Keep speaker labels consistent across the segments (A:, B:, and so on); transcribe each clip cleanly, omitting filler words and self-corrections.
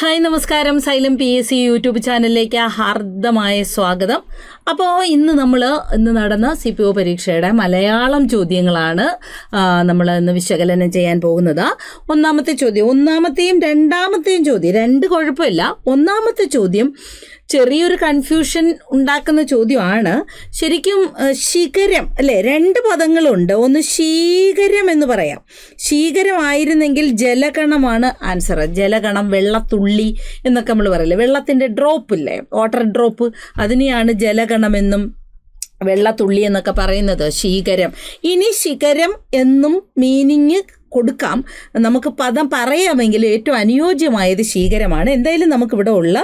A: Hi നമസ്കാരം. Xylem PSC YouTube ചാനലിലേക്ക് ഹാർദമായ സ്വാഗതം. അപ്പോൾ ഇന്ന് നടന്ന CPO പരീക്ഷയുടെ മലയാളം ചോദ്യങ്ങളാണ് നമ്മൾ ഇന്ന് വിശകലനം ചെയ്യാൻ പോകുന്നത്. ഒന്നാമത്തെയും രണ്ടാമത്തെയും ചോദ്യം രണ്ട് കുഴപ്പമില്ല. ഒന്നാമത്തെ ചോദ്യം ചെറിയൊരു കൺഫ്യൂഷൻ ഉണ്ടാക്കുന്ന ചോദ്യമാണ്. ശരിക്കും ശീകരം അല്ലേ, രണ്ട് പദങ്ങളുണ്ട്. ഒന്ന് ശീകരം എന്ന് പറയാം. ശീകരമായിരുന്നെങ്കിൽ ജലകണമാണ് ആൻസർ. ജലകണം, വെള്ളത്തുള്ളി എന്നൊക്കെ നമ്മൾ പറയില്ലേ, വെള്ളത്തിൻ്റെ ഡ്രോപ്പ് ഇല്ലേ, വാട്ടർ ഡ്രോപ്പ്, അതിനെയാണ് ജലകണമെന്നും വെള്ളത്തുള്ളി എന്നൊക്കെ പറയുന്നത്. ശീകരം. ഇനി ശിഖരം എന്നും മീനിങ് കൊടുക്കാം. നമുക്ക് പദം പറയാമെങ്കിൽ ഏറ്റവും അനുയോജ്യമായത് ശീകരമാണ്. എന്തായാലും നമുക്കിവിടെ ഉള്ള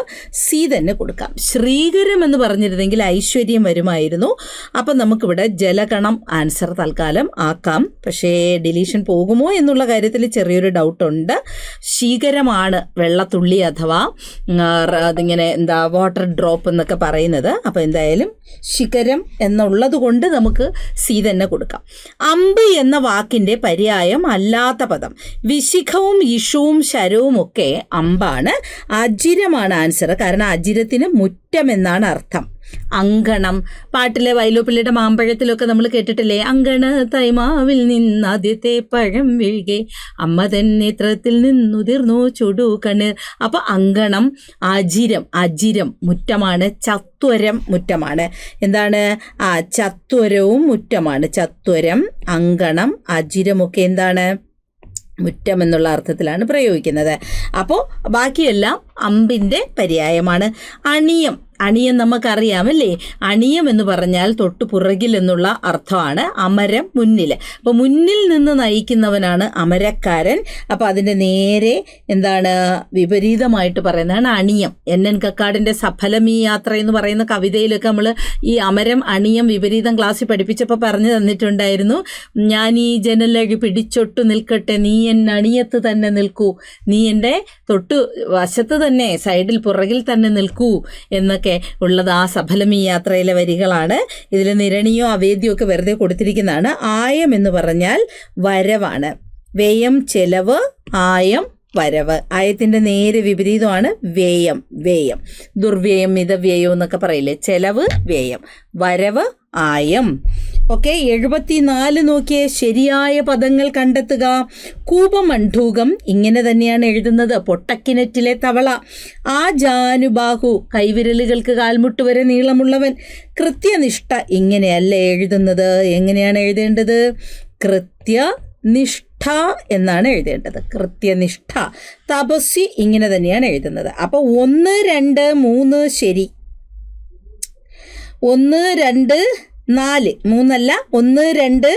A: സി തന്നെ കൊടുക്കാം. ശ്രീകരം എന്ന് പറഞ്ഞിരുന്നെങ്കിൽ ഐശ്വര്യം വരുമായിരുന്നു. അപ്പം നമുക്കിവിടെ ജലകണം ആൻസർ തൽക്കാലം ആക്കാം. പക്ഷേ ഡിലീഷൻ പോകുമോ എന്നുള്ള കാര്യത്തിൽ ചെറിയൊരു ഡൗട്ടുണ്ട്. ശീകരമാണ് വെള്ളത്തുള്ളി അഥവാ അതിങ്ങനെ വാട്ടർ ഡ്രോപ്പ് എന്നൊക്കെ പറയുന്നത്. അപ്പോൾ എന്തായാലും ശിഖരം എന്നുള്ളത് കൊണ്ട് നമുക്ക് സി തന്നെ കൊടുക്കാം. അമ്പ് എന്ന വാക്കിൻ്റെ പര്യായം അല്ലാത്ത പദം. വിശിഖവും ഇഷുവും ശരവും ഒക്കെ അമ്പാണ്. അജിരമാണ് ആൻസർ. കാരണം അജിരത്തിന് മുറ്റം എന്നാണ് അർത്ഥം. അങ്കണം, പാട്ടിലെ വൈലോപ്പിള്ളിയുടെ മാമ്പഴത്തിലൊക്കെ നമ്മൾ കേട്ടിട്ടില്ലേ, അങ്കണ തൈമാവിൽ നിന്ന് ആദ്യത്തെ പഴം വീഴുകെ അമ്മ തൻ നേത്രത്തിൽ നിന്നുതിർന്നു ചുടു കണ്ണീർ. അപ്പൊ അങ്കണം, അജിരം മുറ്റമാണ്. ചത്വരം മുറ്റമാണ്. എന്താണ്? ചത്വരവും മുറ്റമാണ്. ചത്വരം, അങ്കണം, അജിരമൊക്കെ എന്താണ്? മുറ്റം എന്നുള്ള അർത്ഥത്തിലാണ് പ്രയോഗിക്കുന്നത്. അപ്പോൾ ബാക്കിയെല്ലാം അമ്പിൻ്റെ പര്യായമാണ്. അണിയം നമുക്കറിയാമല്ലേ. അണിയം എന്ന് പറഞ്ഞാൽ തൊട്ടു പുറകിൽ എന്നുള്ള അർത്ഥമാണ്. അമരം മുന്നിൽ. അപ്പോൾ മുന്നിൽ നിന്ന് നയിക്കുന്നവനാണ് അമരക്കാരൻ. അപ്പോൾ അതിൻ്റെ നേരെ വിപരീതമായിട്ട് പറയുന്നതാണ് അണിയം. NN കക്കാടിൻ്റെ സഫലമീ യാത്ര എന്ന് പറയുന്ന കവിതയിലൊക്കെ നമ്മൾ ഈ അമരം അണിയം വിപരീതം ക്ലാസ്സിൽ പഠിപ്പിച്ചപ്പോൾ പറഞ്ഞു തന്നിട്ടുണ്ടായിരുന്നു. ഞാൻ ഈ ജനലഴി പിടിച്ചൊട്ടു നിൽക്കട്ടെ, നീ എൻ അണിയത്ത് തന്നെ നിൽക്കൂ, നീ എൻ്റെ തൊട്ടു വശത്ത് തന്നെ സൈഡിൽ പുറകിൽ തന്നെ നിൽക്കൂ എന്നൊക്കെ ഉള്ളത് ആ സഫലമീ യാത്രയിലെ വരികളാണ്. ഇതിൽ നിരണിയോ അവേദ്യോ ഒക്കെ വെറുതെ കൊടുത്തിരിക്കുന്നതാണ്. ആയം എന്ന് പറഞ്ഞാൽ വരവാണ്. വ്യയം ചെലവ്, ആയം വരവ്. ആയത്തിൻ്റെ നേരെ വിപരീതമാണ് വ്യയം. ദുർവ്യയം, മിതവ്യയം എന്നൊക്കെ പറയില്ലേ. ചെലവ് വ്യയം, വരവ് ആയം. ഓക്കെ. 74 നോക്കിയേ. ശരിയായ പദങ്ങൾ കണ്ടെത്തുക. കൂപമണ്ഡൂകം ഇങ്ങനെ തന്നെയാണ് എഴുതുന്നത്. പൊട്ടക്കിണറ്റിലെ തവള. ആ ജാനുബാഹു കൈവിരലുകൾക്ക് കാൽമുട്ട് വരെ നീളമുള്ളവൻ. കൃത്യനിഷ്ഠ ഇങ്ങനെയല്ല എഴുതുന്നത്. എങ്ങനെയാണ് എഴുതേണ്ടത്? കൃത്യനിഷ്ഠ എന്നാണ് എഴുതേണ്ടത്. കൃത്യനിഷ്ഠ. തപസ്വി ഇങ്ങനെ തന്നെയാണ് എഴുതുന്നത്. അപ്പോൾ 1, 2, 3 ശരി. 1, 2, 4, 3 1, 2,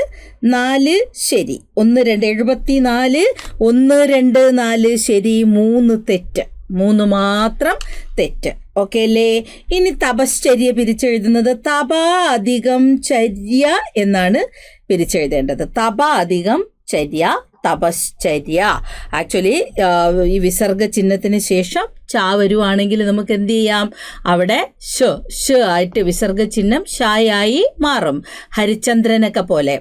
A: 4 ശരി. 1, 2 74, 1, 2, 4 ശരി. 3 തെറ്റ്. 3 മാത്രം തെറ്റ്. ഓക്കെ അല്ലേ? ഇനി തപശ്ചര്യ പിരിച്ചെഴുതുന്നത് തപ അധികം ചര്യ എന്നാണ് പിരിച്ചെഴുതേണ്ടത്. തപ അധികം ചര്യ, തപശ്ചര്യ. ആക്ച്വലി ഈ വിസർഗ ചിഹ്നത്തിന് ശേഷം ചാ വരുവാണെങ്കിൽ നമുക്ക് എന്ത് ചെയ്യാം? അവിടെ ഷ ആയിട്ട് വിസർഗ ചിഹ്നം ഷായായി മാറും. ഹരിചന്ദ്രനൊക്കെ പോലെ.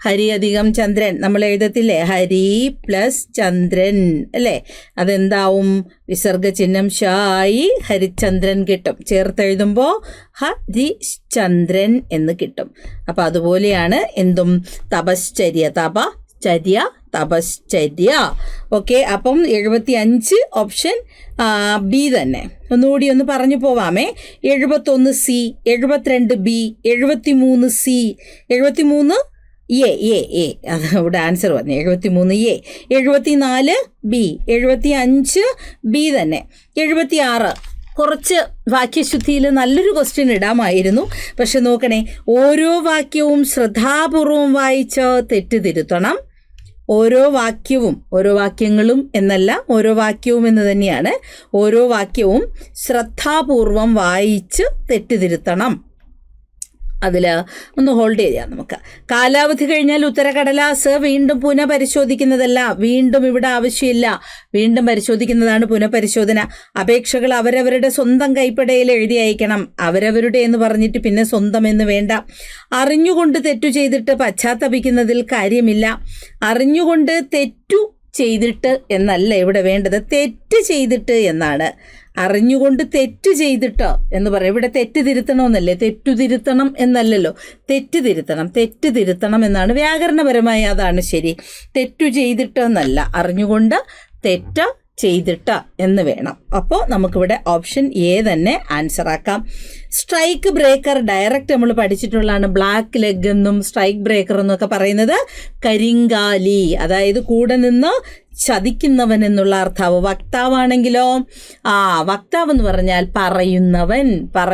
A: ഹരി അധികം ചന്ദ്രൻ നമ്മൾ എഴുതത്തില്ലേ? ഹരി പ്ലസ് ചന്ദ്രൻ അല്ലേ? അതെന്താവും? വിസർഗ ചിഹ്നം ഷായി ഹരിചന്ദ്രൻ കിട്ടും. ചേർത്തെഴുതുമ്പോൾ ഹരിചന്ദ്രൻ എന്ന് കിട്ടും. അപ്പം അതുപോലെയാണ് എന്തും തപശ്ചര്യ. ചര്യ, തപശ്ചര്യ. ഓക്കെ. അപ്പം 75 ഓപ്ഷൻ ബി തന്നെ. ഒന്നുകൂടി ഒന്ന് പറഞ്ഞു പോവാമേ. 71 സി, 72 ബി, 73 സി, 73 എ. അത് ഇവിടെ ആൻസർ പറഞ്ഞു. 73 എ, 74 ബി, 75 ബി തന്നെ. 76 കുറച്ച് വാക്യശുദ്ധിയിൽ നല്ലൊരു ക്വസ്റ്റ്യൻ ഇടാമായിരുന്നു. പക്ഷെ നോക്കണേ, ഓരോ വാക്യവും ശ്രദ്ധാപൂർവം വായിച്ച് തെറ്റ് തിരുത്തണം. ഓരോ വാക്യങ്ങളും എന്നല്ല, ഓരോ വാക്യവും എന്ന് തന്നെയാണ്. ഓരോ വാക്യവും ശ്രദ്ധാപൂർവം വായിച്ച് തെറ്റ് തിരുത്തണം. അതിൽ ഒന്ന് ഹോൾഡ് ചെയ്യാം നമുക്ക്. കാലാവധി കഴിഞ്ഞാൽ ഉത്തരക്കടലാസ് വീണ്ടും പുനഃപരിശോധിക്കുന്നതല്ല. വീണ്ടും ഇവിടെ ആവശ്യമില്ല. വീണ്ടും പരിശോധിക്കുന്നതാണ് പുനഃപരിശോധന. അപേക്ഷകൾ അവരവരുടെ സ്വന്തം കൈപ്പടയിൽ എഴുതി അയക്കണം. അവരവരുടെ എന്ന് പറഞ്ഞിട്ട് പിന്നെ സ്വന്തം എന്ന് വേണ്ട. അറിഞ്ഞുകൊണ്ട് തെറ്റു ചെയ്തിട്ട് പശ്ചാത്തപിക്കുന്നതിൽ കാര്യമില്ല. അറിഞ്ഞുകൊണ്ട് തെറ്റു ചെയ്തിട്ട് എന്നല്ല ഇവിടെ വേണ്ടത്, തെറ്റ് ചെയ്തിട്ട് എന്നാണ്. അറിഞ്ഞുകൊണ്ട് തെറ്റ് ചെയ്തിട്ടോ എന്ന് പറയാം. ഇവിടെ തെറ്റ് തിരുത്തണമെന്നല്ലേ, തെറ്റു തിരുത്തണം എന്നല്ലല്ലോ, തെറ്റ് തിരുത്തണം എന്നാണ് വ്യാകരണപരമായി, അതാണ് ശരി. തെറ്റു ചെയ്തിട്ടെന്നല്ല, അറിഞ്ഞുകൊണ്ട് തെറ്റ് ചെയ്തിട്ട് എന്ന് വേണം. അപ്പോൾ നമുക്കിവിടെ ഓപ്ഷൻ എ തന്നെ ആൻസർ ആക്കാം. സ്ട്രൈക്ക് ബ്രേക്കർ ഡയറക്റ്റ് നമ്മൾ പഠിച്ചിട്ടുള്ളതാണ്. ബ്ലാക്ക് ലെഗ് എന്നും സ്ട്രൈക്ക് ബ്രേക്കർ എന്നൊക്കെ പറയുന്നത് കരിങ്കാലി, അതായത് കൂടെ നിന്ന് ചതിക്കുന്നവൻ എന്നുള്ള അർത്ഥാവ്. വക്താവാണെങ്കിലോ വക്താവ് എന്ന് പറഞ്ഞാൽ പറയുന്നവൻ.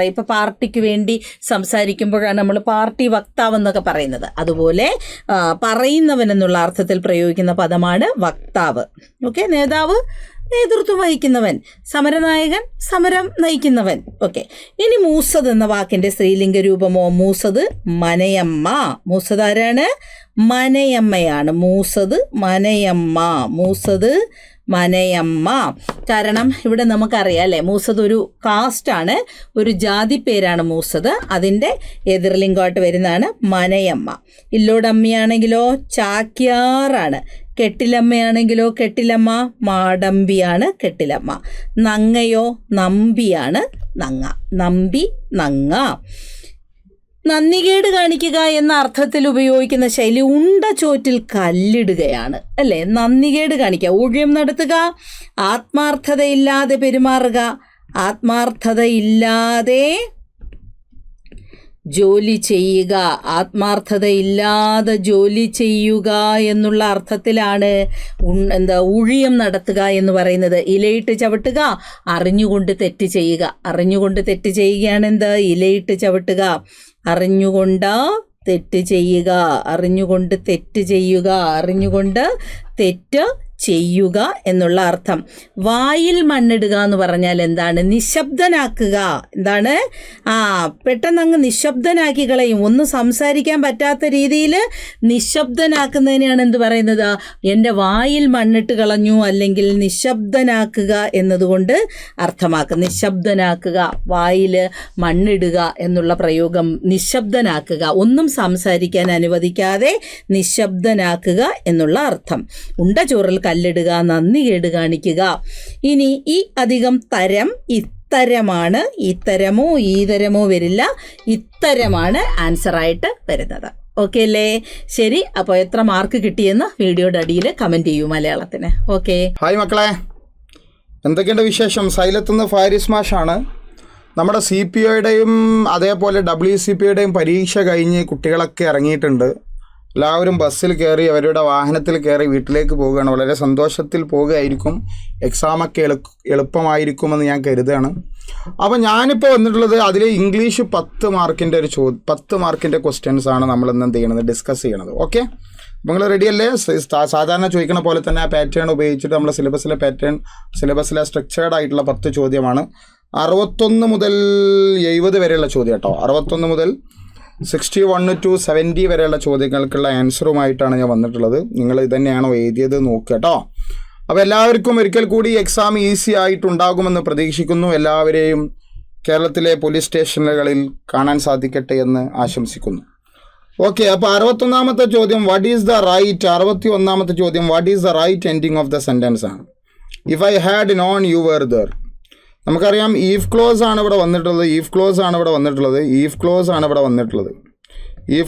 A: ഇപ്പം പാർട്ടിക്ക് വേണ്ടി സംസാരിക്കുമ്പോഴാണ് നമ്മൾ പാർട്ടി വക്താവ് എന്നൊക്കെ പറയുന്നത്. അതുപോലെ പറയുന്നവൻ എന്നുള്ള അർത്ഥത്തിൽ പ്രയോഗിക്കുന്ന പദമാണ് വക്താവ്. ഓക്കെ, നേതാവ് നേതൃത്വം വഹിക്കുന്നവൻ, സമരനായകൻ സമരം നയിക്കുന്നവൻ. ഓക്കെ, ഇനി മൂസദ് എന്ന വാക്കിന്റെ സ്ത്രീലിംഗ രൂപമോ? മൂസദ് മനയമ്മ. മൂസദ് ആരാണ്? മനയമ്മയാണ്. മൂസദ് മനയമ്മ. കാരണം ഇവിടെ നമുക്കറിയാം അല്ലേ, മൂസദ് ഒരു കാസ്റ്റാണ്, ഒരു ജാതി പേരാണ് മൂസദ്. അതിൻ്റെ എതിർലിംഗമായിട്ട് വരുന്നതാണ് മനയമ്മ. ഇല്ലോടമ്മയാണെങ്കിലോ ചാക്യാറാണ്. കെട്ടിലമ്മയാണെങ്കിലോ കെട്ടിലമ്മ മാടമ്പിയാണ് കെട്ടിലമ്മ. നങ്ങയോ നമ്പിയാണ് നങ്ങ. നമ്പി നങ്ങ. നന്ദികേട് കാണിക്കുക എന്ന അർത്ഥത്തിൽ ഉപയോഗിക്കുന്ന ശൈലി ഉണ്ട ചോറ്റിൽ കല്ലിടുകയാണ് അല്ലേ. നന്ദികേട് കാണിക്കുക, ഊഴിയം നടത്തുക, ആത്മാർത്ഥതയില്ലാതെ പെരുമാറുക, ആത്മാർത്ഥതയില്ലാതെ ജോലി ചെയ്യുക, ആത്മാർത്ഥതയില്ലാതെ ജോലി ചെയ്യുക എന്നുള്ള അർത്ഥത്തിലാണ് ഊഴിയം നടത്തുക എന്ന് പറയുന്നത്. ഇലയിട്ട് ചവിട്ടുക, അറിഞ്ഞുകൊണ്ട് തെറ്റ് ചെയ്യുക. അറിഞ്ഞുകൊണ്ട് തെറ്റ് ചെയ്യുകയാണ് ഇലയിട്ട് ചവിട്ടുക. അറിഞ്ഞുകൊണ്ട് തെറ്റ് ചെയ്യുക, അറിഞ്ഞുകൊണ്ട് തെറ്റ് ചെയ്യുക എന്നുള്ള അർത്ഥം. വായിൽ മണ്ണിടുക എന്ന് പറഞ്ഞാൽ എന്താണ്? നിശബ്ദനാക്കുക. എന്താണ്? പെട്ടെന്ന് അങ്ങ് നിശബ്ദനാക്കി കളയും. ഒന്നും സംസാരിക്കാൻ പറ്റാത്ത രീതിയിൽ നിശബ്ദനാക്കുന്നതിനെയാണ് എന്ത് പറയുന്നത്? എൻ്റെ വായിൽ മണ്ണിട്ട് കളഞ്ഞു, അല്ലെങ്കിൽ നിശബ്ദനാക്കുക എന്നതുകൊണ്ട് അർത്ഥമാക്കുക. നിശബ്ദനാക്കുക, വായിൽ മണ്ണിടുക എന്നുള്ള പ്രയോഗം നിശബ്ദനാക്കുക, ഒന്നും സംസാരിക്കാൻ അനുവദിക്കാതെ നിശബ്ദനാക്കുക എന്നുള്ള അർത്ഥം. ചോറിൽ കല്ലിടുക, നന്ദികേട് കാണിക്കുക. ഇനി ഈ അധികം തരം ഇത്തരമാണ്. ഇത്തരമോ ഈതരമോ വരില്ല, ഇത്തരമാണ് ആൻസറായിട്ട് വരുന്നത്. ഓക്കെ അല്ലേ? ശരി, അപ്പോൾ എത്ര മാർക്ക് കിട്ടിയെന്ന് വീഡിയോയുടെ അടിയിൽ കമൻറ്റ് ചെയ്യൂ മലയാളത്തിന്. ഓക്കെ.
B: ഹായ് മക്കളെ, എന്തൊക്കെയുണ്ട് വിശേഷം? സൈലത്തുനിന്ന് ഫാരിസ് മാഷാണ്. നമ്മുടെ CPOയുടെയും അതേപോലെ WCPOയുടെയും പരീക്ഷ കഴിഞ്ഞ് കുട്ടികളൊക്കെ ഇറങ്ങിയിട്ടുണ്ട്. എല്ലാവരും ബസ്സിൽ കയറി അവരുടെ വാഹനത്തിൽ കയറി വീട്ടിലേക്ക് പോവുകയാണ്. വളരെ സന്തോഷത്തിൽ പോവുകയായിരിക്കും. എക്സാമൊക്കെ എളുപ്പമായിരിക്കുമെന്ന് ഞാൻ കരുതുകയാണ്. അപ്പോൾ ഞാനിപ്പോൾ വന്നിട്ടുള്ളത് അതിൽ ഇംഗ്ലീഷ് 10 മാർക്കിൻ്റെ 10 മാർക്കിൻ്റെ ക്വസ്റ്റ്യൻസ് ആണ് നമ്മൾ ഇന്ന് എന്ത് ചെയ്യണത്, ഡിസ്കസ് ചെയ്യണത്. ഓക്കെ, അപ്പോൾ നിങ്ങൾ റെഡിയല്ലേ? സാധാരണ ചോദിക്കണ പോലെ തന്നെ ആ പാറ്റേൺ ഉപയോഗിച്ചിട്ട് നമ്മൾ സിലബസിലെ സ്ട്രക്ചേർഡ് ആയിട്ടുള്ള 10 ചോദ്യമാണ്. 61 മുതൽ 70 വരെയുള്ള ചോദ്യം കേട്ടോ. 61 മുതൽ 61 to 70 വരെയുള്ള ചോദ്യങ്ങൾക്കുള്ള ആൻസറുമായിട്ടാണ് ഞാൻ വന്നിട്ടുള്ളത്. നിങ്ങൾ ഇതന്നെയാണോ എഴുതിയത് നോക്കുക കേട്ടോ. അപ്പോൾ എല്ലാവർക്കും ഒരിക്കൽ കൂടി എക്സാം ഈസി ആയിട്ടുണ്ടാകുമെന്ന് പ്രതീക്ഷിക്കുന്നു. എല്ലാവരെയും കേരളത്തിലെ പോലീസ് സ്റ്റേഷനുകളിൽ കാണാൻ സാധിക്കട്ടെ എന്ന് ആശംസിക്കുന്നു. ഓക്കെ, അപ്പോൾ 61ാമത്തെ ചോദ്യം വാട്ട് ഈസ് ദ റൈറ്റ് 61ാമത്തെ ചോദ്യം what is the right ending of the sentence ആണ്. If I had known you were there. നമുക്കറിയാം ഈഫ് ക്ലോസ് ആണ് ഇവിടെ വന്നിട്ടുള്ളത്. ഈഫ്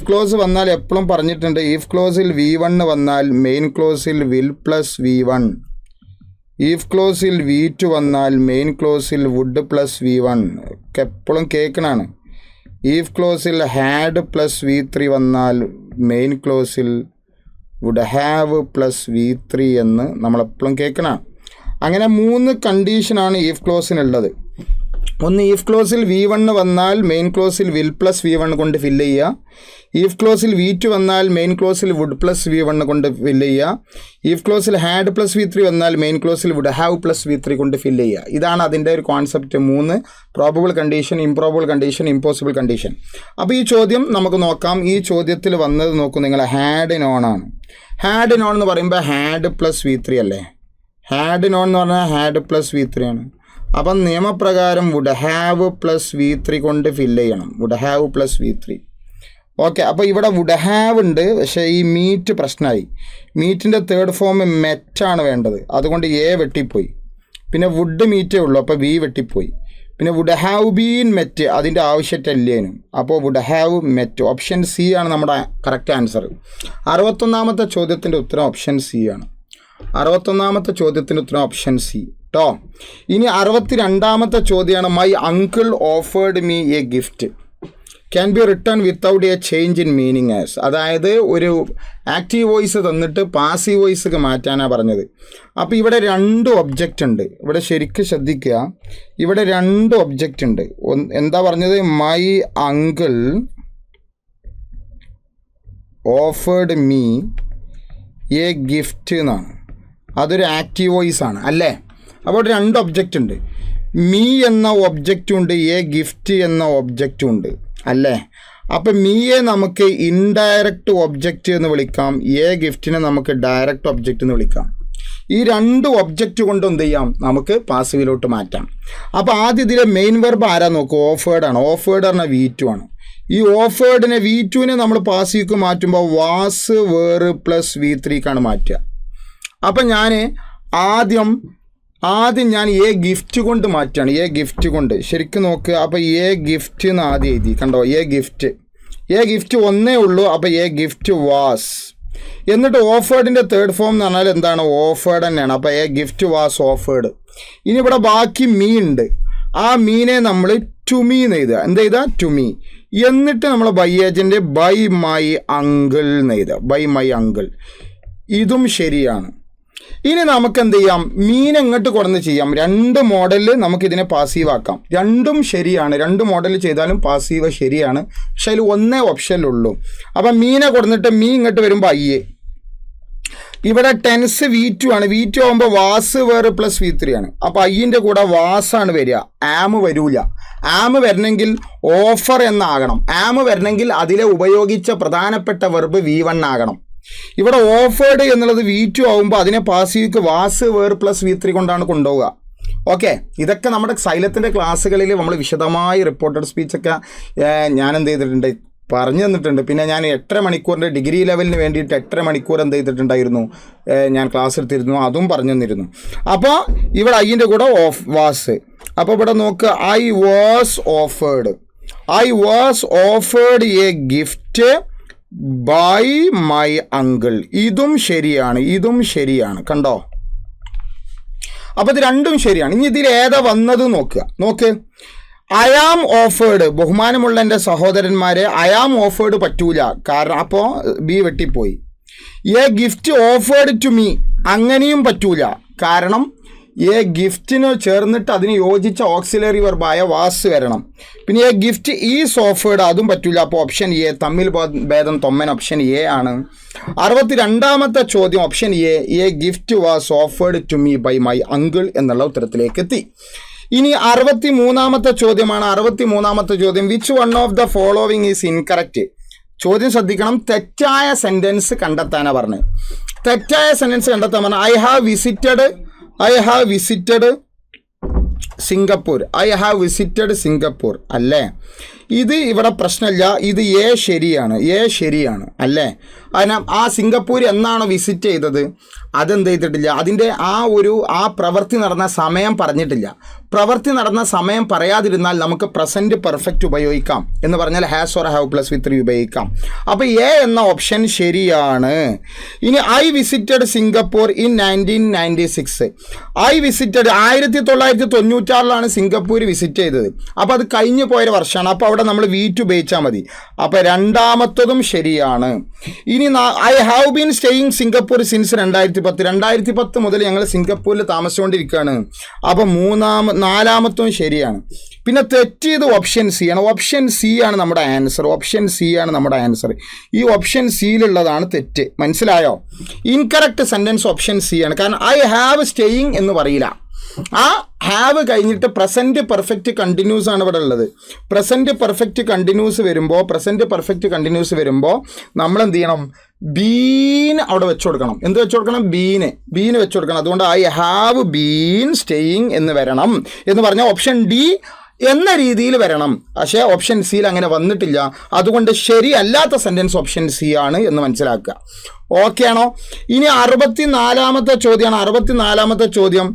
B: ക്ലോസ് വന്നാൽ എപ്പോഴും പറഞ്ഞിട്ടുണ്ട്, ഈഫ് ക്ലോസിൽ V1 വന്നാൽ മെയിൻ ക്ലോസിൽ വിൽ പ്ലസ് V1. ഈഫ് ക്ലോസിൽ V2 വന്നാൽ മെയിൻ ക്ലോസിൽ വുഡ് പ്ലസ് V1 ഒക്കെ എപ്പോഴും കേൾക്കണാണ്. ഈഫ് ക്ലോസിൽ ഹാഡ് പ്ലസ് V3 വന്നാൽ മെയിൻ ക്ലോസിൽ വുഡ് ഹാവ് പ്ലസ് V3 എന്ന് നമ്മളെപ്പോഴും കേൾക്കണാണ്. അങ്ങനെ 3 കണ്ടീഷനാണ് ഈഫ് ക്ലോസിനുള്ളത്. ഒന്ന്, ഈഫ് ക്ലോസിൽ V1 വന്നാൽ മെയിൻ ക്ലോസിൽ വിൽ പ്ലസ് V1 കൊണ്ട് ഫില്ല് ചെയ്യുക. ഈഫ് ക്ലോസിൽ V2 വന്നാൽ മെയിൻ ക്ലോസിൽ വുഡ് പ്ലസ് V1 കൊണ്ട് ഫില്ല് ചെയ്യുക. ഈഫ് ക്ലോസിൽ ഹാഡ് പ്ലസ് V3 വന്നാൽ മെയിൻ ക്ലോസിൽ വുഡ് ഹാവ് പ്ലസ് V3 കൊണ്ട് ഫില്ല് ചെയ്യുക. ഇതാണ് അതിൻ്റെ ഒരു concept. 3 probable condition, improbable condition, impossible condition. അപ്പോൾ ഈ ചോദ്യം നമുക്ക് നോക്കാം. ഈ ചോദ്യത്തിൽ വന്നത് നോക്കൂ നിങ്ങൾ, ഹാഡ് നോൺ ആണ്. ഹാഡ് നോൺ എന്ന് പറയുമ്പോൾ ഹാഡ് പ്ലസ് V3 അല്ലേ. ഹാഡ് നോൺ എന്ന് പറഞ്ഞാൽ ഹാഡ് പ്ലസ് V3 ആണ്. അപ്പം നിയമപ്രകാരം വുഡ് ഹാവ് പ്ലസ് V3 കൊണ്ട് ഫില്ല് ചെയ്യണം. Would have plus V3. Okay, അപ്പോൾ ഇവിടെ വുഡ് ഹാവ് ഉണ്ട്, പക്ഷേ ഈ മീറ്റ് പ്രശ്നമായി. മീറ്റിൻ്റെ തേർഡ് ഫോം മെറ്റാണ് വേണ്ടത്, അതുകൊണ്ട് എ വെട്ടിപ്പോയി. പിന്നെ വുഡ് മീറ്റേ ഉള്ളൂ, അപ്പോൾ ബി വെട്ടിപ്പോയി. പിന്നെ വുഡ് ഹാവ് ബീൻ മെറ്റ്, അതിൻ്റെ ആവശ്യമില്ലേനും, അപ്പോൾ would have met. Option C ആണ് നമ്മുടെ കറക്റ്റ് ആൻസർ. 61ാമത്തെ ചോദ്യത്തിൻ്റെ ഉത്തരം ഓപ്ഷൻ സി ആണ്. 61ാമത്തെ ചോദ്യത്തിൻ്റെ ഉത്തരം ഓപ്ഷൻ സി കേട്ടോ. ഇനി 62ാമത്തെ ചോദ്യമാണ് my uncle offered me A gift can be return without A change in meaning as. അതായത് ഒരു ആക്റ്റീവ് വോയിസ് തന്നിട്ട് പാസീവ് വോയിസ് മാറ്റാനാണ് പറഞ്ഞത്. അപ്പോൾ ഇവിടെ 2 ഒബ്ജക്റ്റ് ഉണ്ട്. ഇവിടെ ശരിക്കും ശ്രദ്ധിക്കുക, ഇവിടെ 2 ഒബ്ജക്റ്റ് ഉണ്ട്. എന്താ പറഞ്ഞത്? My uncle offered me A gift എന്നാണ്. അതൊരു ആക്റ്റീവ് വോയിസ് ആണ് അല്ലേ? അപ്പോൾ 2 ഒബ്ജക്റ്റ് ഉണ്ട്. മീ എന്ന ഒബ്ജക്റ്റും ഉണ്ട്, എ ഗിഫ്റ്റ് എന്ന ഒബ്ജക്റ്റും ഉണ്ട് അല്ലേ? അപ്പം മീയെ നമുക്ക് ഇൻഡയറക്റ്റ് ഒബ്ജക്റ്റ് എന്ന് വിളിക്കാം, എ ഗിഫ്റ്റിനെ നമുക്ക് ഡയറക്റ്റ് ഒബ്ജക്റ്റ് എന്ന് വിളിക്കാം. ഈ 2 ഒബ്ജക്റ്റ് കൊണ്ട് എന്ത് ചെയ്യാം? നമുക്ക് പാസീവിലോട്ട് മാറ്റാം. അപ്പോൾ ആദ്യം ഇതിലെ മെയിൻ വെർബ് ആരാ നോക്കുക? ഓഫേർഡ് ആണ്. ഓഫേർഡ് പറഞ്ഞാൽ V2 ആണ്. ഈ ഓഫേർഡിനെ V2നെ നമ്മൾ പാസീവ്ക്ക് മാറ്റുമ്പോൾ വാസ് വേറ് പ്ലസ് V3ക്കാണ് മാറ്റുക. അപ്പം ഞാൻ ആദ്യം ഞാൻ എ ഗിഫ്റ്റ് കൊണ്ട് മാറ്റുകയാണ്. എ ഗിഫ്റ്റ് കൊണ്ട് ശരിക്കും നോക്കുക. അപ്പോൾ എ ഗിഫ്റ്റ് എന്ന് ആദ്യം എഴുതി, കണ്ടോ? എ ഗിഫ്റ്റ് ഒന്നേ ഉള്ളൂ. അപ്പോൾ എ ഗിഫ്റ്റ് വാസ്. എന്നിട്ട് ഓഫേർഡിൻ്റെ തേർഡ് ഫോം എന്ന് പറഞ്ഞാൽ എന്താണ്? ഓഫേർഡ് തന്നെയാണ്. അപ്പോൾ എ ഗിഫ്റ്റ് വാസ് ഓഫേർഡ്. ഇനി ഇവിടെ ബാക്കി മീ ഉണ്ട്. ആ മീനെ നമ്മൾ ടു മീ എന്ന് എഴുതുക. എന്ത് എഴുതുക? To me. എന്നിട്ട് നമ്മൾ by agent by my uncle എന്ന് എഴുതുക. By my uncle. ഇതും ശരിയാണ്. ഇനി നമുക്ക് എന്ത് ചെയ്യാം? മീൻ എങ്ങോട്ട് കൊടുന്ന് ചെയ്യാം? 2 മോഡലിൽ നമുക്കിതിനെ പാസീവ് ആക്കാം. രണ്ടും ശരിയാണ്. 2 മോഡൽ ചെയ്താലും പാസീവ് ശരിയാണ്. പക്ഷെ അതിൽ ഒന്നേ ഓപ്ഷനിലുള്ളൂ. അപ്പം മീനെ കൊടുന്നിട്ട് മീ ഇങ്ങോട്ട് വരുമ്പോൾ ഐ. ഇവിടെ ടെൻസ് V2 ആണ്. V2 ആകുമ്പോൾ വാസ് വേറെ പ്ലസ് V3 ആണ്. അപ്പോൾ ഐൻ്റെ കൂടെ വാസാണ് വരിക, ആം വരൂല. ആം വരണമെങ്കിൽ ഓഫർ എന്നാകണം. ആം വരണമെങ്കിൽ അതിലെ ഉപയോഗിച്ച പ്രധാനപ്പെട്ട വെർബ് V1 ആകണം. ഇവിടെ ഓഫേർഡ് എന്നുള്ളത് V2 ആകുമ്പോൾ അതിനെ പാസീവ്ക്ക് വാസ് വേർ പ്ലസ് V3 കൊണ്ടാണ് കൊണ്ടുപോവുക. ഓക്കെ, ഇതൊക്കെ നമ്മുടെ സൈലത്തിൻ്റെ ക്ലാസ്സുകളിൽ നമ്മൾ വിശദമായി റിപ്പോർട്ടഡ് സ്പീച്ചൊക്കെ ഞാൻ എന്ത് ചെയ്തിട്ടുണ്ട്? പറഞ്ഞു തന്നിട്ടുണ്ട്. പിന്നെ ഞാൻ 8.5 മണിക്കൂറിൻ്റെ ഡിഗ്രി ലെവലിന് വേണ്ടിയിട്ട് 8.5 മണിക്കൂർ എന്ത് ചെയ്തിട്ടുണ്ടായിരുന്നു? ഞാൻ ക്ലാസ് എടുത്തിരുന്നു, അതും പറഞ്ഞു തന്നിരുന്നു. അപ്പോൾ ഇവിടെ ഐൻ്റെ കൂടെ വാസ്. അപ്പോൾ ഇവിടെ നോക്കുക, I was offered a gift by my uncle. ഇതും ശരിയാണ്. കണ്ടോ? അപ്പോൾ ഇത് 2ഉം ശരിയാണ്. ഇനി ഇതിൽ ഏതാ വന്നത് നോക്ക്. ഐ ആം ഓഫേർഡ്, ബഹുമാനമുള്ള എൻ്റെ സഹോദരന്മാരെ, ഐ ആം ഓഫേർഡ് പറ്റൂല. കാരണം അപ്പോൾ ബി വെട്ടിപ്പോയി. A gift offered to me, അങ്ങനെയും പറ്റൂല. കാരണം എ ഗിഫ്റ്റിന് ചേർന്നിട്ട് അതിന് യോജിച്ച ഓക്സിലറി വെർബായ വാസ് വരണം. പിന്നെ എ ഗിഫ്റ്റ് ഈസ് ഓഫേർഡ്, അതും പറ്റൂല. അപ്പോൾ ഓപ്ഷൻ എ, തമ്മിൽ ഭേദം തൊമ്മൻ, ഓപ്ഷൻ എ ആണ്. 62ാമത്തെ ചോദ്യം option A gift was offered to me by my uncle എന്നുള്ള ഉത്തരത്തിലേക്ക് എത്തി. ഇനി 63ാമത്തെ ചോദ്യമാണ്. 63ാമത്തെ ചോദ്യം, which one of the following is incorrect? ചോദ്യം ശ്രദ്ധിക്കണം. തെറ്റായ സെൻറ്റൻസ് കണ്ടെത്താനാണ് പറഞ്ഞത്. തെറ്റായ സെൻറ്റൻസ് കണ്ടെത്താൻ പറഞ്ഞാൽ ഐ ഹാവ് വിസിറ്റഡ് സിംഗപ്പൂർ അല്ലേ? ഇത് ഇവിടെ പ്രശ്നമില്ല. ഇത് എ ശരിയാണ് അല്ലേ? അതിനാൽ ആ സിംഗപ്പൂർ എന്നാണോ വിസിറ്റ് ചെയ്തത് അതെന്ത് ചെയ്തിട്ടില്ല? അതിൻ്റെ ആ പ്രവൃത്തി നടന്ന സമയം പറഞ്ഞിട്ടില്ല. പ്രവൃത്തി നടന്ന സമയം പറയാതിരുന്നാൽ നമുക്ക് പ്രസൻറ്റ് പെർഫെക്റ്റ് ഉപയോഗിക്കാം. എന്ന് പറഞ്ഞാൽ has or have plus V3 ഉപയോഗിക്കാം. അപ്പോൾ എ എന്ന ഓപ്ഷൻ ശരിയാണ്. ഇനി I visited Singapore in 1996. I visited 1996 Singapore visit ചെയ്തത്. അപ്പോൾ അത് കഴിഞ്ഞു പോയൊരു വർഷമാണ്. അപ്പോൾ അവിടെ നമ്മൾ V2 ഉപയോഗിച്ചാൽ മതി. അപ്പോൾ 2ാമത്തതും ശരിയാണ്. ഇനി I have been staying Singapore since 2010 മുതൽ ഞങ്ങൾ സിംഗപ്പൂരിൽ താമസിച്ചുകൊണ്ടിരിക്കുകയാണ്. അപ്പോൾ 4ാമത്തും ശരിയാണ്. പിന്നെ തെറ്റിയത് ഓപ്ഷൻ സി ആണ്. ഓപ്ഷൻ സി ആണ് നമ്മുടെ ആൻസർ. ഈ ഓപ്ഷൻ സിയിലുള്ളതാണ് തെറ്റ്. മനസ്സിലായോ? ഇൻകറക്റ്റ് സെൻറ്റൻസ് ഓപ്ഷൻ സി ആണ്. കാരണം ഐ ഹാവ് സ്റ്റേയിങ് എന്ന് പറയില്ല. ആ ഹാവ് കഴിഞ്ഞിട്ട് പ്രസൻറ്റ് പെർഫെക്റ്റ് കണ്ടിന്യൂസ് ആണ് ഇവിടെ ഉള്ളത്. പ്രസൻറ്റ് പെർഫെക്റ്റ് കണ്ടിന്യൂസ് വരുമ്പോൾ നമ്മൾ എന്ത് ചെയ്യണം? ബീൻ അവിടെ വെച്ച് കൊടുക്കണം. എന്ത് വെച്ച് കൊടുക്കണം? ബീന് വെച്ച് കൊടുക്കണം. അതുകൊണ്ട് ഐ ഹാവ് ബീൻ സ്റ്റേയിങ് എന്ന് വരണം. എന്ന് പറഞ്ഞാൽ ഓപ്ഷൻ ഡി എന്ന രീതിയിൽ വരണം. പക്ഷേ ഓപ്ഷൻ സിയിൽ അങ്ങനെ വന്നിട്ടില്ല. അതുകൊണ്ട് ശരിയല്ലാത്ത സെൻറ്റൻസ് ഓപ്ഷൻ സി ആണ് എന്ന് മനസ്സിലാക്കുക. ഓക്കെ ആണോ? ഇനി 64-ാമത്തെ ചോദ്യമാണ്. 64-ാമത്തെ ചോദ്യം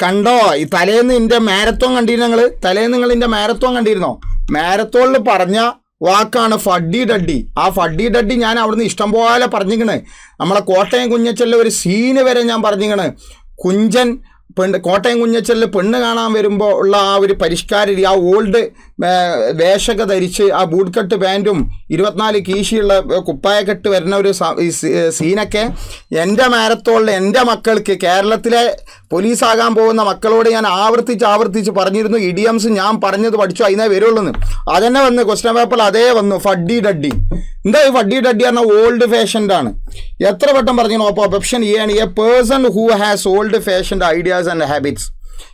B: കണ്ടോ? ഈ തലേന്ന് എൻ്റെ മാരത്തോൺ കണ്ടിരുന്നു നിങ്ങൾ? തലേന്ന് നിങ്ങൾ എൻ്റെ മാരത്തോൺ കണ്ടിരുന്നോ? മാരത്തോണിൽ പറഞ്ഞ വാക്കാണ് ഫഡ്ഡി ഡഡ്ഡി. ആ ഫഡ്ഡി ഡഡ്ഡി ഞാൻ അവിടുന്ന് ഇഷ്ടംപോലെ പറഞ്ഞിക്കണ്. നമ്മളെ കോട്ടയം കുഞ്ഞച്ചലിലെ ഒരു സീന് വരെ ഞാൻ പറഞ്ഞിക്കണ്. കുഞ്ചൻ കോട്ടയം കുഞ്ഞച്ചലിൽ പെണ്ണ് കാണാൻ വരുമ്പോൾ ഉള്ള ആ ഒരു പരിഷ്കാര രീതി, ആ ഓൾഡ് വേഷമൊക്കെ ധരിച്ച് ആ ബൂട്ട് കട്ട് പാൻറ്റും 24 കീശിയുള്ള കുപ്പായക്കെട്ട് വരുന്ന ഒരു സീനൊക്കെ എൻ്റെ മാരത്തോളിൽ എൻ്റെ മക്കൾക്ക്, കേരളത്തിലെ പോലീസാകാൻ പോകുന്ന മക്കളോട് ഞാൻ ആവർത്തിച്ച് പറഞ്ഞിരുന്നു. ഇഡിയംസ് ഞാൻ പറഞ്ഞത് പഠിച്ചു അതിനെ വരുള്ളൂ. അതന്നെ വന്ന് ക്വസ്റ്റ്യൻ പേപ്പറിൽ അതേ വന്നു, ഫഡ്ഡി ഡഡ്ഡി. എന്താ ഈ ഫഡ്ഡി ഡഡ്ഡി പറഞ്ഞാൽ ഓൾഡ് ഫാഷൻഡ് ആണ്. എത്ര വട്ടം പറഞ്ഞു? അപ്പോൾ ഓപ്ഷൻ എ ആണ്. A person who has old fashioned ideas and habits.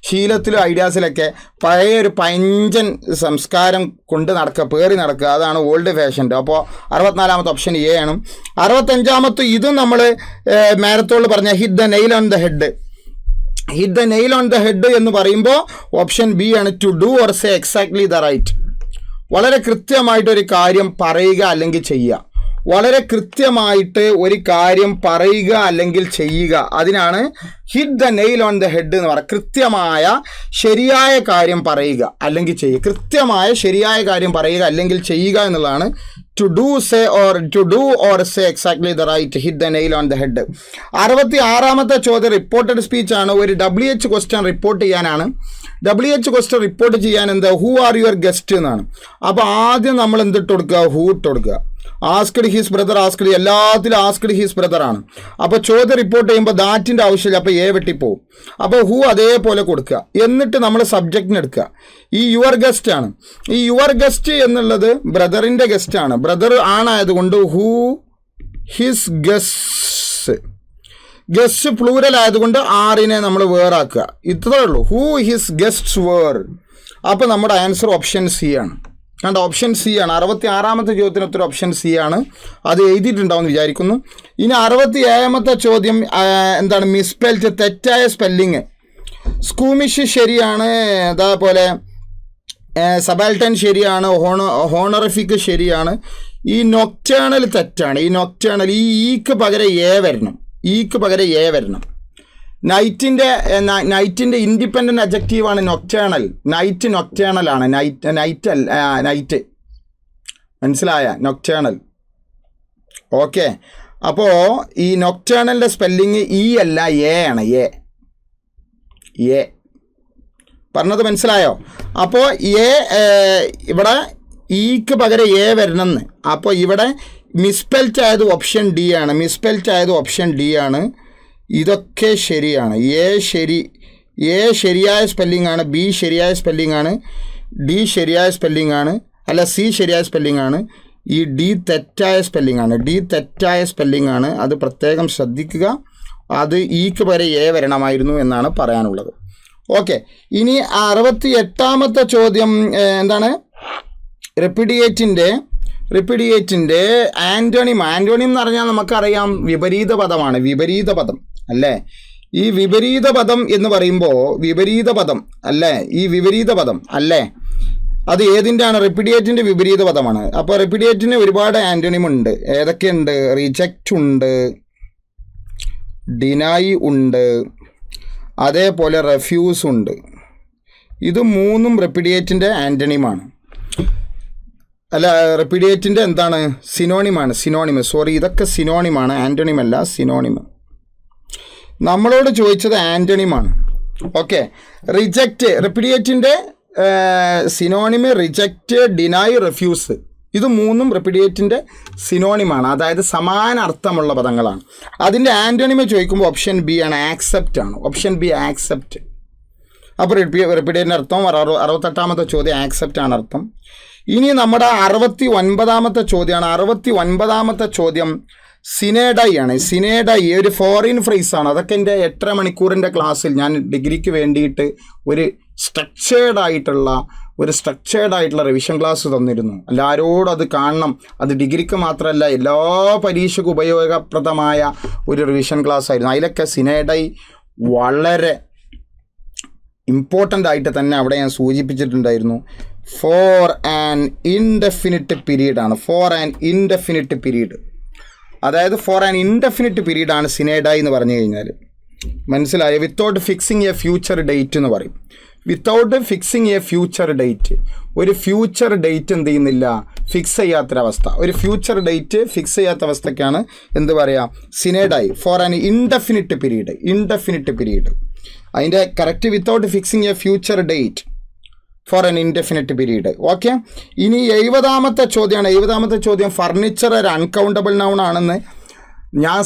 B: ശീലത്തിലും ഐഡിയാസിലൊക്കെ പഴയ ഒരു പഞ്ചൻ സംസ്കാരം കൊണ്ട് പേറി നടക്കുക, അതാണ് ഓൾഡ് ഫാഷൻഡ്. അപ്പോൾ 64-ാമത്തെ ഓപ്ഷൻ എ ആണ്. 65-ാമത്തെ ഇതും നമ്മൾ മാരത്തോണിൽ പറഞ്ഞ hit the nail on the head. Hit the nail on the head എന്ന് പറയുമ്പോൾ ഓപ്ഷൻ ബി ആണ്. To do or say exactly the right. വളരെ കൃത്യമായിട്ടൊരു കാര്യം പറയുക അല്ലെങ്കിൽ ചെയ്യുക. വളരെ കൃത്യമായിട്ട് ഒരു കാര്യം പറയുക അല്ലെങ്കിൽ ചെയ്യുക, അതിനാണ് hit the nail on the head എന്ന് പറയുക. കൃത്യമായ ശരിയായ കാര്യം പറയുക അല്ലെങ്കിൽ ചെയ്യുക. കൃത്യമായ ശരിയായ കാര്യം പറയുക അല്ലെങ്കിൽ ചെയ്യുക എന്നുള്ളതാണ് to do or say exactly the right, hit the nail on the head. 66-ാമത്തെ ചോദ്യം റിപ്പോർട്ടഡ് സ്പീച്ച് ആണ്. ഒരു WH ക്വസ്റ്റ്യൻ റിപ്പോർട്ട് ചെയ്യാനാണ്. WH ക്വസ്റ്റ്യൻ റിപ്പോർട്ട് ചെയ്യാൻ എന്താ? ഹൂ ആർ യുവർ ഗസ്റ്റ് എന്നാണ്. അപ്പോൾ ആദ്യം നമ്മൾ എന്തിട്ട് കൊടുക്കുക? ഹൂ ഇട്ട് കൊടുക്കുക. ആസ്ക്ഡ് ഹിസ് ബ്രദർ, ആസ്ക്ഡ്, എല്ലാത്തിലും ആസ്ക്ഡ് ഹിസ് ബ്രദർ ആണ്. അപ്പോൾ ചോദ്യം റിപ്പോർട്ട് ചെയ്യുമ്പോൾ ദാറ്റിൻ്റെ ആവശ്യമില്ല, അപ്പോൾ എ വെട്ടിപ്പോവും. അപ്പോൾ ഹൂ അതേപോലെ കൊടുക്കുക. എന്നിട്ട് നമ്മൾ സബ്ജക്റ്റിന് എടുക്കുക. ഈ യുവർ ഗസ്റ്റ് ആണ്. ഈ യുവർ ഗസ്റ്റ് എന്നുള്ളത് ബ്രദറിൻ്റെ ഗസ്റ്റ് ആണ്. ബ്രദർ ആണായതുകൊണ്ട് ഹൂ ഹിസ് ഗസ്റ്റ് പ്ലൂരൽ ആയതുകൊണ്ട് ആറിനെ നമ്മൾ വേറാക്കുക. ഇത്രേ ഉള്ളൂ. Who his guests were. അപ്പോൾ നമ്മുടെ ആൻസർ ഓപ്ഷൻ സി ആണ്. കണ്ട, ഓപ്ഷൻ സി ആണ്. 66-ാമത്തെ ചോദ്യത്തിന് ഉത്തരം ഓപ്ഷൻ സി ആണ്. അത് എഴുതിയിട്ടുണ്ടാവുമെന്ന് വിചാരിക്കുന്നു. ഇനി 67-ാമത്തെ ചോദ്യം എന്താണ്? മിസ്പെൽറ്റ്, തെറ്റായ സ്പെല്ലിങ്. സ്കൂമിഷ് ശരിയാണ്, അതേപോലെ സബാൽട്ടൻ ശരിയാണ്, ഹോണറിഫിക് ശരിയാണ്. ഈ നൊക്ടേണൽ തെറ്റാണ്. ഈ നൊക്ടേണൽ, ഈ ഈക്ക് പകരം എ വരണം. ഈക്ക് പകരം എ വരണം. നൈറ്റിൻ്റെ ഇൻഡിപെൻഡൻ്റ് അഡ്ജക്റ്റീവാണ് നൊക്ടേണൽ. നൈറ്റ് നൊക്ടേണൽ ആണ്. നൈറ്റ് മനസ്സിലായ? നൊക്ടേണൽ. ഓക്കെ. അപ്പോൾ ഈ നൊക്ടേണലിൻ്റെ സ്പെല്ലിങ് ഇ അല്ല, എ ആണ്. എ പറഞ്ഞത് മനസ്സിലായോ? അപ്പോൾ ഇവിടെ ഈക്ക് പകരം എ വരണമെന്ന്. അപ്പോൾ ഇവിടെ മിസ്പെൽറ്റ് ആയത് ഓപ്ഷൻ ഡി ആണ്. മിസ്പെൽറ്റ് ആയത് ഓപ്ഷൻ ഡി ആണ്. ഇതൊക്കെ ശരിയാണ്. എ ശരിയായ സ്പെല്ലിംഗ് ആണ്. ബി ശരിയായ സ്പെല്ലിംഗ് ആണ്. ഡി ശരിയായ സ്പെല്ലിംഗ് ആണ്. അല്ല, സി ശരിയായ സ്പെല്ലിംഗ് ആണ്. ഈ ഡി തെറ്റായ സ്പെല്ലിംഗ് ആണ്. ഡി തെറ്റായ സ്പെല്ലിംഗ് ആണ്. അത് പ്രത്യേകം ശ്രദ്ധിക്കുക. അത് ഈക്ക് പകരം എ വരണമായിരുന്നു എന്നാണ് പറയാനുള്ളത്. ഓക്കെ. ഇനി 68-ാമത്തെ ചോദ്യം എന്താണ്? റിപ്പിഡിയേറ്റിൻ്റെ ആൻ്റോണിം. ആൻ്റോണിം എന്ന് പറഞ്ഞാൽ നമുക്കറിയാം വിപരീത പദമാണ്. വിപരീത പദം അല്ലേ? ഈ വിപരീത പദം എന്ന് പറയുമ്പോൾ വിപരീത പദം അല്ലേ? ഈ വിപരീത പദം അല്ലേ? അത് ഏതിൻ്റെ ആണ്? റിപ്പിഡിയേറ്റിൻ്റെ വിപരീത പദമാണ്. അപ്പോൾ റിപ്പിഡിയേറ്റിന് ഒരുപാട് ആൻ്റോണിം ഉണ്ട്. ഏതൊക്കെയുണ്ട്? റിജക്റ്റ് ഉണ്ട്, ഡിനൈ ഉണ്ട്, അതേപോലെ റെഫ്യൂസ് ഉണ്ട്. ഇത് മൂന്നും റിപ്പിഡിയേറ്റിൻ്റെ ആൻ്റണിമാണ്. അല്ല, റിപ്പിഡിയേറ്റിൻ്റെ എന്താണ്? സിനോണിമാണ്. സോറി, ഇതൊക്കെ സിനോണിമാണ്, ആൻ്റണിമല്ല, സിനോണിമ്. നമ്മളോട് ചോദിച്ചത് ആൻ്റണിമാണ്. ഓക്കെ. റിജക്റ്റ്, റിപ്പിഡിയേറ്റിൻ്റെ സിനോണിമ് റിജക്റ്റ്, ഡിനൈ, റെഫ്യൂസ്. ഇത് മൂന്നും റിപ്പിഡിയേറ്റിൻ്റെ സിനോണിമാണ്. അതായത് സമാന അർത്ഥമുള്ള പദങ്ങളാണ്. അതിൻ്റെ ആൻ്റണിമ് ചോദിക്കുമ്പോൾ ഓപ്ഷൻ ബി ആണ്, ആക്സെപ്റ്റ് ആണ്. Option B accept. അപ്പോൾ റിപ്പിഡിയേറ്റിൻ്റെ അർത്ഥം 68-ാമത്തെ ചോദ്യം ആക്സെപ്റ്റ് ആണ് അർത്ഥം. ഇനി നമ്മുടെ 69-ാമത്തെ ചോദ്യമാണ്. 69-ാമത്തെ ചോദ്യം സിനേഡൈ ആണ്. സിനേഡൈ ഒരു ഫോറിൻ ഫ്രേസ് ആണ്. അതൊക്കെ എൻ്റെ 8.5 മണിക്കൂറിൻ്റെ ക്ലാസ്സിൽ ഞാൻ ഡിഗ്രിക്ക് വേണ്ടിയിട്ട് ഒരു സ്ട്രക്ചേർഡ് ആയിട്ടുള്ള റിവിഷൻ ക്ലാസ് തന്നിരുന്നു. എല്ലാവരോടും അത് കാണണം. അത് ഡിഗ്രിക്ക് മാത്രമല്ല, എല്ലാ പരീക്ഷയ്ക്കും ഉപയോഗപ്രദമായ ഒരു റിവിഷൻ ക്ലാസ് ആയിരുന്നു. അതിലൊക്കെ സിനേഡൈ വളരെ ഇമ്പോർട്ടൻ്റ് ആയിട്ട് തന്നെ അവിടെ ഞാൻ സൂചിപ്പിച്ചിട്ടുണ്ടായിരുന്നു. ഫോർ ആൻ ഇൻഡെഫിനിറ്റ് പീരീഡാണ്. ഫോർ ആൻ ഇൻഡെഫിനിറ്റ് പീരീഡ്, അതായത് ഫോർ ആൻ ഇൻഡെഫിനിറ്റ് പീരീഡാണ് സിനേഡായി എന്ന് പറഞ്ഞു കഴിഞ്ഞാൽ. മനസ്സിലായോ? Without fixing a future date എന്ന് പറയും. Without fixing a future date, ഒരു ഫ്യൂച്ചർ ഡേറ്റ് എന്ത് ചെയ്യുന്നില്ല, ഫിക്സ് ചെയ്യാത്തൊരവസ്ഥ. ഒരു ഫ്യൂച്ചർ ഡേറ്റ് ഫിക്സ് ചെയ്യാത്ത അവസ്ഥയ്ക്കാണ് എന്ത് പറയുക, സിനേഡായി. For an indefinite period, indefinite period. അതിൻ്റെ correct without fixing a future date for an indefinite period. Okay, ഇനി 70ാമത്തെ ചോദ്യമാണ്. 70ാമത്തെ ചോദ്യം, ഫർണിച്ചർ ഒരു അൺകൗണ്ടബിൾ നൗൺ ആണെന്ന് ഞാൻ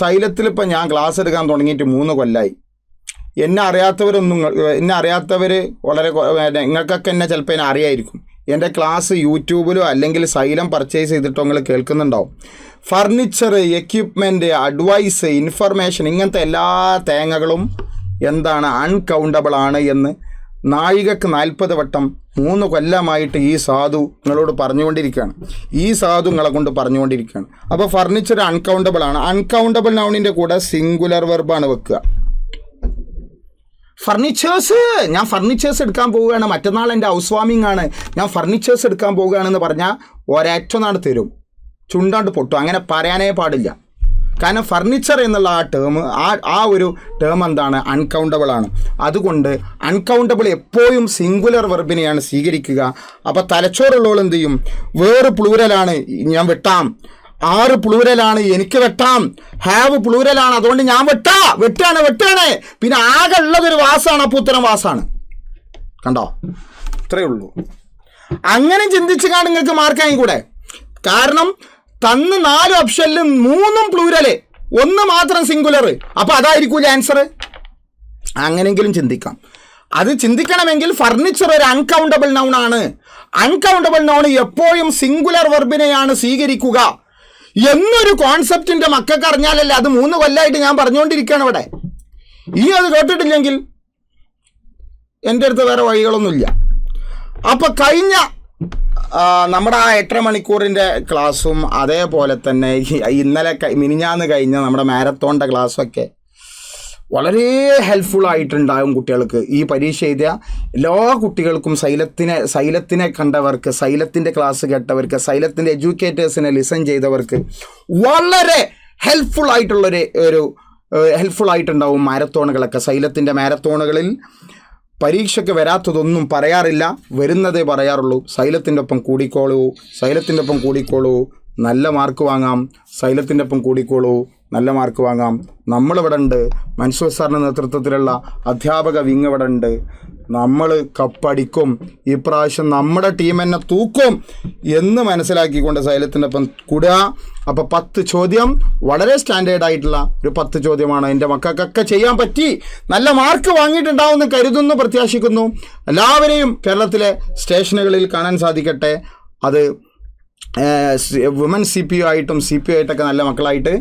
B: സൈലത്തിലിപ്പോൾ ഞാൻ ക്ലാസ് എടുക്കാൻ തുടങ്ങിയിട്ട് 3 കൊല്ലമായി. എന്നെ അറിയാത്തവർ വളരെ, നിങ്ങൾക്കൊക്കെ എന്നെ ചിലപ്പോൾ എന്നെ അറിയായിരിക്കും. എൻ്റെ ക്ലാസ് യൂട്യൂബിലോ അല്ലെങ്കിൽ സൈലം പർച്ചേസ് ചെയ്തിട്ടോ നിങ്ങൾ കേൾക്കുന്നുണ്ടാവും. ഫർണിച്ചർ, എക്യുപ്മെൻറ്റ്, അഡ്വൈസ്, ഇൻഫർമേഷൻ, ഇങ്ങനത്തെ എല്ലാ തേങ്ങകളും എന്താണ്, അൺകൗണ്ടബിൾ ആണ് എന്ന് നാഴികക്ക് 40 വട്ടം 3 കൊല്ലമായിട്ട് ഈ സാധു നിങ്ങളോട് പറഞ്ഞുകൊണ്ടിരിക്കുകയാണ്. ഈ സാധു നിങ്ങളെ കൊണ്ട് പറഞ്ഞുകൊണ്ടിരിക്കുകയാണ്. അപ്പോൾ ഫർണിച്ചർ അൺകൗണ്ടബിൾ ആണ്. അൺകൗണ്ടബിൾ നൗണിൻ്റെ കൂടെ സിംഗുലർ വെർബാണ് വെക്കുക. ഫർണിച്ചേഴ്സ്, ഞാൻ ഫർണിച്ചേഴ്സ് എടുക്കാൻ പോവുകയാണ്, മറ്റന്നാൾ എൻ്റെ ഹൗസ് വാമിംഗ് ആണ്, ഞാൻ ഫർണിച്ചേഴ്സ് എടുക്കാൻ പോവുകയാണെന്ന് പറഞ്ഞാൽ ഒരൊറ്റ നാട് തരും, ചുണ്ടാണ്ട് പൊട്ടും. അങ്ങനെ പറയാനേ പാടില്ല. കാരണം ഫർണിച്ചർ എന്നുള്ള ആ ടേം, ആ ഒരു ടേം എന്താണ്, അൺകൗണ്ടബിൾ ആണ്. അതുകൊണ്ട് അൺകൗണ്ടബിൾ എപ്പോഴും സിംഗുലർ വെർബിനെയാണ് സ്വീകരിക്കുക. അപ്പോൾ തലച്ചോറുള്ളവൾ എന്ത് ചെയ്യും, വേറെ പ്ലൂരലാണ്, ഞാൻ വെട്ടാം. 6 പ്ലൂരലാണ്, എനിക്ക് വെട്ടാം. ഹാവ് പ്ലൂരലാണ്, അതുകൊണ്ട് ഞാൻ വെട്ടാണ്. പിന്നെ ആകെ ഉള്ളതൊരു വാസാണ്, അപ്പോൾ ഉത്തരം വാസാണ്. കണ്ടോ? ഇത്രയേ ഉള്ളൂ. അങ്ങനെ ചിന്തിച്ച് കാണും നിങ്ങൾക്ക് മാർക്കായി കൂടെ. കാരണം തന്ന് 4 ഓപ്ഷനിൽ 3 പ്ലൂരല്, 1 മാത്രം സിംഗുലർ. അപ്പോൾ അതായിരിക്കൂല ആൻസർ. അങ്ങനെയെങ്കിലും ചിന്തിക്കാം. അത് ചിന്തിക്കണമെങ്കിൽ ഫർണിച്ചർ ഒരു അൺകൗണ്ടബിൾ നൗൺ ആണ്. അൺകൗണ്ടബിൾ നൗൺ എപ്പോഴും സിംഗുലർ വെർബിനെയാണ് സ്വീകരിക്കുക എന്നൊരു കോൺസെപ്റ്റിൻ്റെ മക്കൾക്ക് അറിഞ്ഞാലല്ലേ. അത് 3 കൊല്ലമായിട്ട് ഞാൻ പറഞ്ഞുകൊണ്ടിരിക്കുകയാണ് ഇവിടെ. ഇനി അത് കേട്ടിട്ടില്ലെങ്കിൽ എൻ്റെ അടുത്ത് വേറെ വഴികളൊന്നുമില്ല. അപ്പോൾ കഴിഞ്ഞ നമ്മുടെ ആ 8.5 മണിക്കൂറിൻ്റെ ക്ലാസ്സും അതേപോലെ തന്നെ ഇന്നലെ മിനിഞ്ഞാന്ന് കഴിഞ്ഞ നമ്മുടെ മാരത്തോണിൻ്റെ ക്ലാസ്സൊക്കെ വളരെ ഹെൽപ്ഫുള്ളായിട്ടുണ്ടാകും കുട്ടികൾക്ക്. ഈ പരീക്ഷ എഴുതിയ എല്ലാ കുട്ടികൾക്കും, സൈലത്തിനെ കണ്ടവർക്ക്, സൈലത്തിൻ്റെ ക്ലാസ് കേട്ടവർക്ക്, സൈലത്തിൻ്റെ എഡ്യൂക്കേറ്റേഴ്സിനെ ലിസൺ ചെയ്തവർക്ക് വളരെ ഹെൽപ്ഫുള്ളായിട്ടുണ്ടാവും മാരത്തോണുകളൊക്കെ. സൈലത്തിൻ്റെ മാരത്തോണുകളിൽ പരീക്ഷയ്ക്ക് വരാത്തതൊന്നും പറയാറില്ല, വരുന്നതേ പറയാറുള്ളൂ. സൈലത്തിൻ്റെ ഒപ്പം കൂടിക്കോളൂ, നല്ല മാർക്ക് വാങ്ങാം. സൈലത്തിൻ്റെ ഒപ്പം കൂടിക്കോളൂ, നല്ല മാർക്ക് വാങ്ങാം. നമ്മളിവിടെ ഉണ്ട്, മൻസൂർ സാറിൻ്റെ നേതൃത്വത്തിലുള്ള അധ്യാപക വിങ് ഇവിടെ ഉണ്ട്. നമ്മൾ കപ്പടിക്കും, ഈ പ്രാവശ്യം നമ്മുടെ ടീം എന്നെ തൂക്കും എന്ന് മനസ്സിലാക്കിക്കൊണ്ട് സൈലത്തിൻ്റെ ഒപ്പം കൂടുക. അപ്പോൾ 10 ചോദ്യം വളരെ സ്റ്റാൻഡേർഡ് ആയിട്ടുള്ള ഒരു 10 ചോദ്യമാണ്. എൻ്റെ മക്കൾക്കൊക്കെ ചെയ്യാൻ പറ്റി, നല്ല മാർക്ക് വാങ്ങിയിട്ടുണ്ടാവുമെന്ന് കരുതുന്നു, പ്രത്യാശിക്കുന്നു. എല്ലാവരെയും കേരളത്തിലെ സ്റ്റേഷനുകളിൽ കാണാൻ സാധിക്കട്ടെ. അത് വുമൻ CPO ആയിട്ടും CPO ആയിട്ടൊക്കെ നല്ല മക്കളായിട്ട്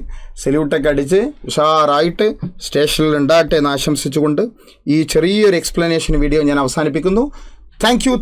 B: സല്യൂട്ടൊക്കെ അടിച്ച് ഉഷാറായിട്ട് സ്റ്റേഷനിൽ ഉണ്ടാകട്ടെ എന്ന് ആശംസിച്ചുകൊണ്ട് ഈ ചെറിയൊരു എക്സ്പ്ലനേഷൻ വീഡിയോ ഞാൻ അവസാനിപ്പിക്കുന്നു. Thank you.